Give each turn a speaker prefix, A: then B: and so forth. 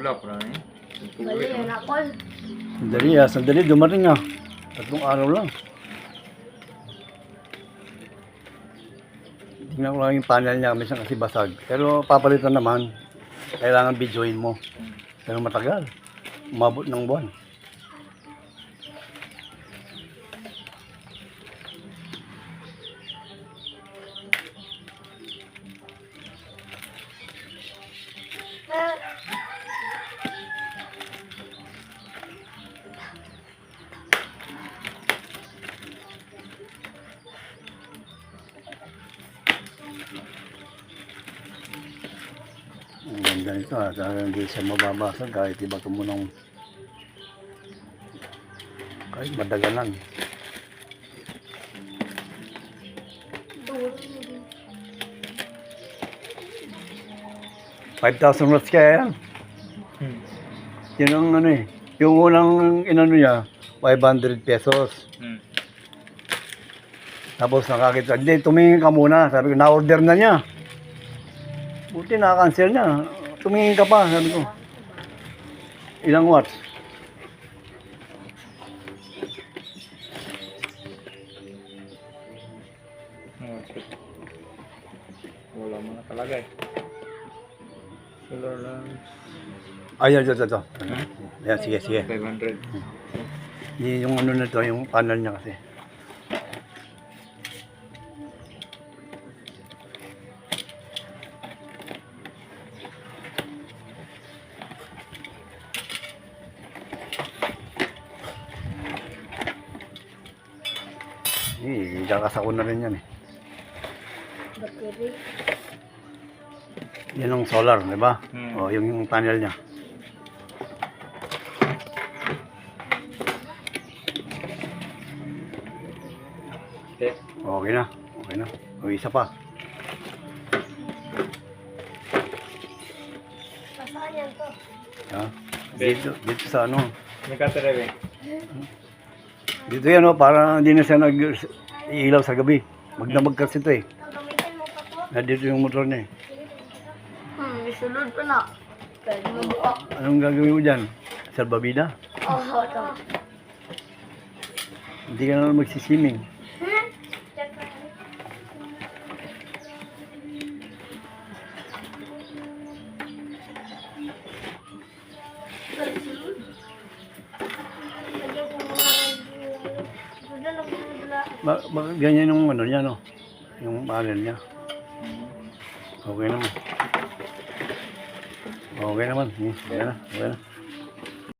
A: Wala pa na eh.
B: Bali, anak ko.
C: Sandali, dumating ah. 3 araw lang. Tingnan ko lang yung panel niya, minsan kasi basag. Pero papalitan naman, kailangan videoin mo. Pero matagal, umabot ng buwan. Ang ganda nito ha, talagang hindi siya mababasag kahit iba ito mo ng kahit madagalan. $5,000 kaya yan. Yun ang ano eh. Yung unang inano niya, 500 pesos. Tapos nakakita, hindi, tumingin ka muna. Sabi ko, na-order na niya. Buti na-cancel niya. Tumingin ka pa, sabi ko. Ilang watts?
A: Wala mo na talaga eh. Solar lang.
C: Ay, ito. Yan, sige.
A: 500.
C: Yung ano na to, yung panel niya kasi. Kakasako na rin yan eh.
B: Battery.
C: Yan ang solar, di ba? O, yung panel niya. Okay na. O, isa pa.
B: Saan yan to?
C: Ha? Dito sa ano.
A: May katerewe.
C: Dito yan o, para hindi na siya nag-iilaw sa gabi. Magdamag kasi ito eh.
B: Gagamitin mo pa to?
C: Dito yung motor niya eh.
B: Isunod pa na. Pwede mabuka.
C: Anong gagawin mo dyan? Salbabida?
B: Oo, ito.
C: Hindi ka na magsiswimming. Ganyan yung ano niya, no? Yung panel niya. Okay naman. Okay na.